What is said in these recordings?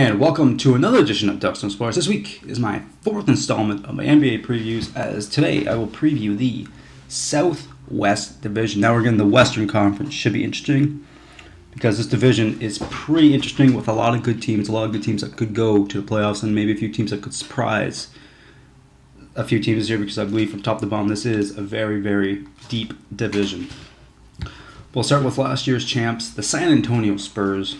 And welcome to another edition of Ducks and Sports. This week is my fourth installment of my NBA previews, as today I will preview the Southwest Division. Now we're getting the Western Conference. Should be interesting because this division is pretty interesting with a lot of good teams, that could go to the playoffs, and maybe a few teams that could surprise a few teams this year, because I believe from top to bottom this is a very, very deep division. We'll start with last year's champs, the San Antonio Spurs.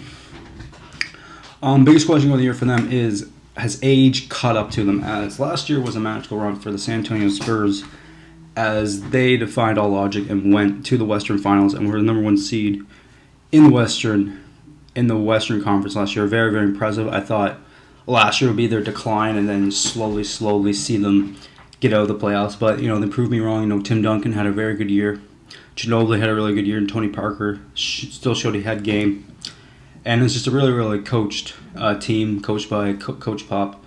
Biggest question of the year for them is, has age caught up to them? As last year was a magical run for the San Antonio Spurs, as they defied all logic and went to the Western Finals and were the number one seed in the Western Conference last year. Very, very impressive. I thought last year would be their decline and then slowly see them get out of the playoffs. But they proved me wrong. Tim Duncan had a very good year. Ginobili had a really good year, and Tony Parker still showed he had game. And it's just a really, really coached team, coached by Coach Pop.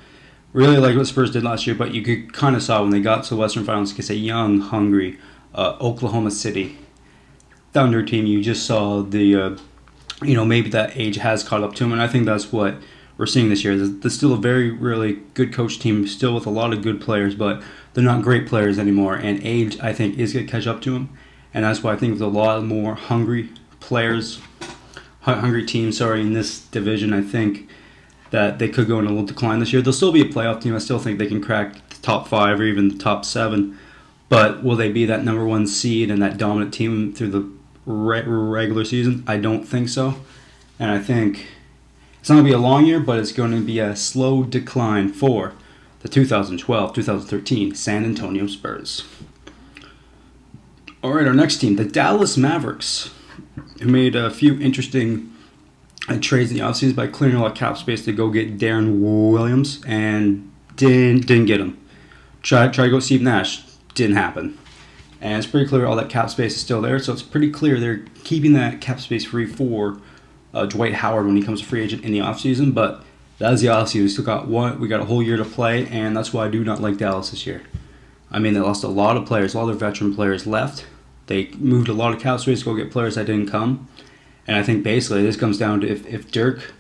Really like what Spurs did last year, but you could kind of saw when they got to the Western Finals, it's a young, hungry Oklahoma City Thunder team. You just saw the, maybe that age has caught up to them, and I think that's what we're seeing this year. There's still a very, really good coach team, still with a lot of good players, but they're not great players anymore, and age, I think, is going to catch up to them. And that's why I think with a lot more hungry teams in this division, I think that they could go in a little decline this year. They'll still be a playoff team. I still think they can crack the top 5 or even the top 7. But will they be that number one seed and that dominant team through the regular season? I don't think so. And I think it's not going to be a long year, but it's going to be a slow decline for the 2012-2013 San Antonio Spurs. All right, our next team, the Dallas Mavericks, who made a few interesting trades in the offseason by clearing a lot of cap space to go get Darren Williams, and didn't get him. Tried to go Steve Nash, didn't happen. And it's pretty clear all that cap space is still there, so it's pretty clear they're keeping that cap space free for Dwight Howard when he comes a free agent in the offseason, but that is the offseason. We got a whole year to play, and that's why I do not like Dallas this year. I mean, they lost a lot of players. A lot of their veteran players left. They moved a lot of cap space to go get players that didn't come. And I think basically this comes down to if Dirk,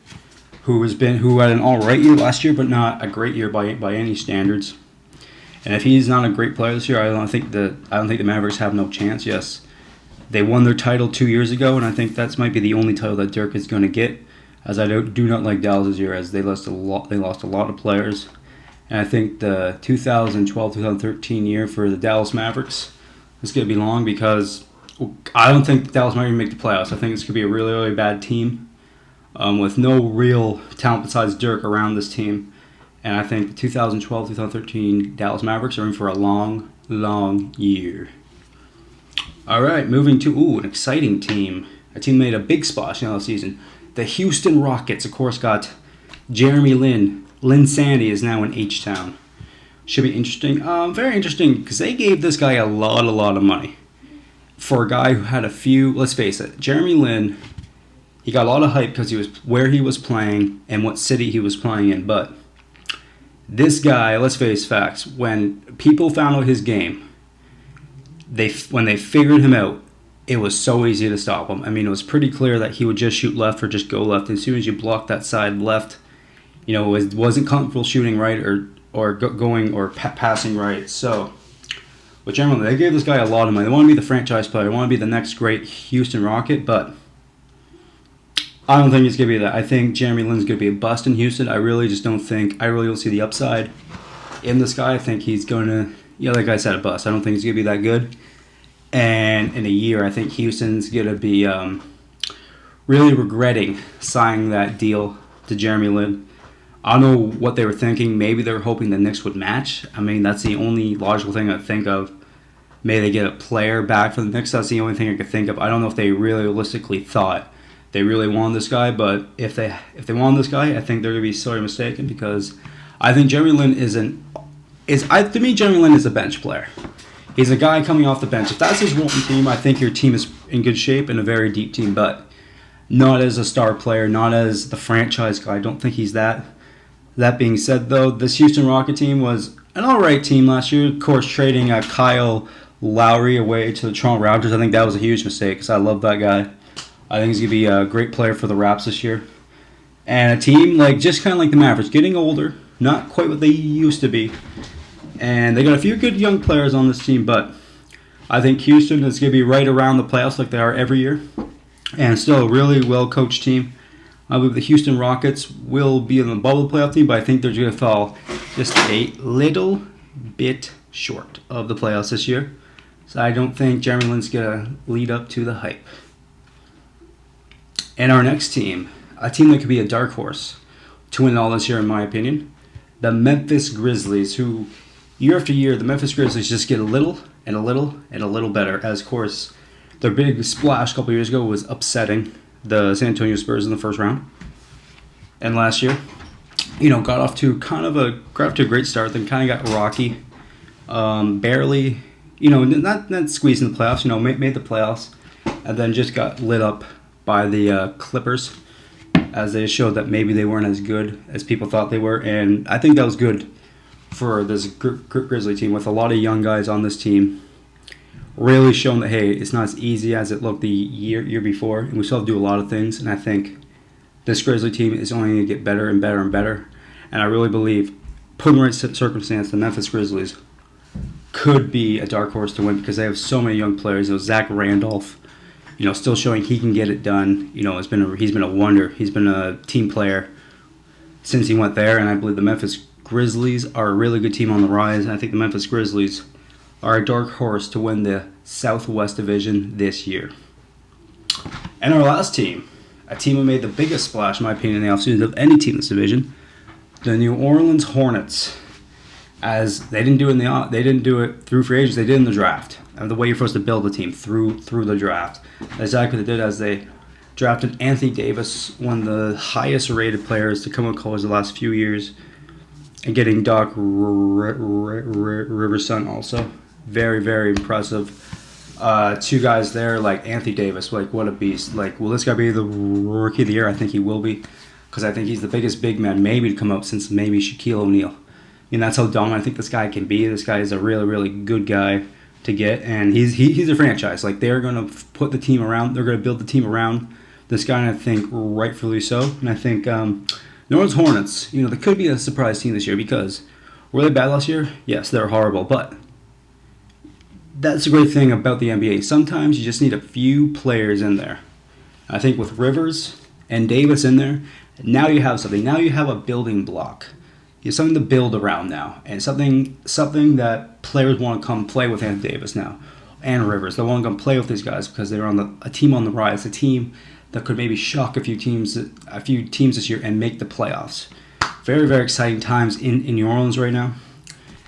who had an all right year last year, but not a great year by any standards, and if he's not a great player this year, I don't think the Mavericks have no chance. Yes, they won their title 2 years ago, and I think that might be the only title that Dirk is going to get. As I do not like Dallas this year, as they lost a lot of players. And I think the 2012-2013 year for the Dallas Mavericks is going to be long, because I don't think Dallas might even make the playoffs. I think it's going to be a really, really bad team with no real talent besides Dirk around this team. And I think the 2012-2013 Dallas Mavericks are in for a long, long year. All right, moving to an exciting team. A team made a big splash this season. The Houston Rockets, of course, got Jeremy Lin. Lin Sandy is now in H-Town. Should be interesting. Very interesting, because they gave this guy a lot of money. For a guy who had a few, let's face it, Jeremy Lin, he got a lot of hype because he was where he was playing and what city he was playing in. But this guy, let's face facts, when people found out his game, when they figured him out, it was so easy to stop him. I mean, it was pretty clear that he would just shoot left or just go left. As soon as you block that side left, wasn't comfortable shooting right or going or passing right. So, but generally, they gave this guy a lot of money. They want to be the franchise player. They want to be the next great Houston Rocket, but I don't think it's going to be that. I think Jeremy Lin's going to be a bust in Houston. I really don't see the upside in this guy. I think he's going to, like I said, a bust. I don't think he's going to be that good. And in a year, I think Houston's going to be really regretting signing that deal to Jeremy Lin. I don't know what they were thinking. Maybe they were hoping the Knicks would match. I mean, that's the only logical thing I think of. Maybe they get a player back from the Knicks. That's the only thing I could think of. I don't know if they really realistically thought they really wanted this guy, but if they wanted this guy, I think they're going to be sorely mistaken, because I think Jeremy Lin to me, Jeremy Lin is a bench player. He's a guy coming off the bench. If that's his one team, I think your team is in good shape and a very deep team, but not as a star player, not as the franchise guy. I don't think he's that. That being said, though, this Houston Rocket team was an all-right team last year. Of course, trading Kyle Lowry away to the Toronto Raptors, I think that was a huge mistake, because I love that guy. I think he's going to be a great player for the Raps this year. And a team like just kind of like the Mavericks, getting older, not quite what they used to be. And they got a few good young players on this team, but I think Houston is going to be right around the playoffs like they are every year. And still a really well-coached team. I believe the Houston Rockets will be in the bubble playoff team, but I think they're going to fall just a little bit short of the playoffs this year. So I don't think Jeremy Lin's going to lead up to the hype. And our next team, a team that could be a dark horse to win all this year, in my opinion, the Memphis Grizzlies, who year after year, the Memphis Grizzlies just get a little and a little and a little better. As, of course, their big splash a couple years ago was upsetting the San Antonio Spurs in the first round. And last year, got off to a great start, then kind of got rocky. Barely, not squeezing the playoffs, made the playoffs, and then just got lit up by the Clippers, as they showed that maybe they weren't as good as people thought they were. And I think that was good for this Grizzly team, with a lot of young guys on this team, really showing that, hey, it's not as easy as it looked the year before, and we still have to do a lot of things. And I think this Grizzly team is only going to get better and better and better. And I really believe, put in the right circumstance, the Memphis Grizzlies could be a dark horse to win, because they have so many young players. Zach Randolph, still showing he can get it done. He's been a wonder. He's been a team player since he went there, and I believe the Memphis Grizzlies are a really good team on the rise. I think the Memphis Grizzlies are a dark horse to win the Southwest Division this year. And our last team, a team who made the biggest splash, in my opinion, in the offseason of any team in this division, the New Orleans Hornets. As they didn't do it through free agents, they did in the draft. And the way you're supposed to build a team through the draft. That's exactly what they did, as they drafted Anthony Davis, one of the highest rated players to come out of college the last few years, and getting Doc Rivers' son also. Very, very impressive. Two guys there, like Anthony Davis, what a beast. Will this guy be the rookie of the year? I think he will be, because I think he's the biggest big man maybe to come up since maybe Shaquille O'Neal. And that's how dominant I think this guy can be. This guy is a really, really good guy to get, and he's a franchise. They're going to put the team around. They're going to build the team around this guy, and I think rightfully so. And I think New Orleans Hornets, they could be a surprise team this year, because were they bad last year? Yes, they're horrible, but that's the great thing about the NBA. Sometimes you just need a few players in there. I think with Rivers and Davis in there, now you have something. Now you have a building block. You have something to build around now, and something that players want to come play with Anthony Davis now, and Rivers. They want to come play with these guys because they're on a team on the rise, a team that could maybe shock a few teams this year and make the playoffs. Very, very exciting times in New Orleans right now.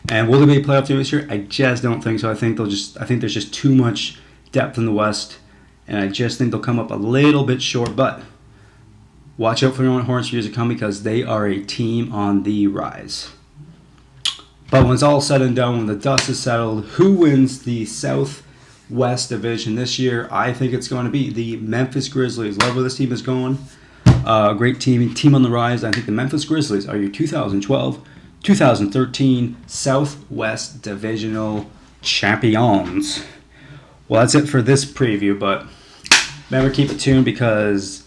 And will they be a playoff team this year? I just don't think so. I think there's just too much depth in the West, and I just think they'll come up a little bit short. But watch out for the Hornets years to come, because they are a team on the rise. But when it's all said and done, when the dust is settled, who wins the Southwest Division this year? I think it's going to be the Memphis Grizzlies. Love where this team is going. Great team on the rise. I think the Memphis Grizzlies are your 2012-2013 Southwest Divisional Champions. Well, that's it for this preview, but remember, keep it tuned, because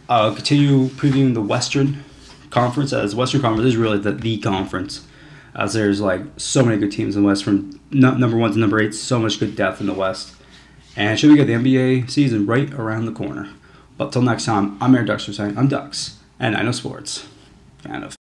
I'll continue previewing the Western Conference, as Western Conference is really the conference, as there's so many good teams in the West, from number 1 to number 8, so much good depth in the West. And should we get the NBA season right around the corner. But till next time, I'm Eric Duxter saying I'm Dux, and I know sports. Kind of.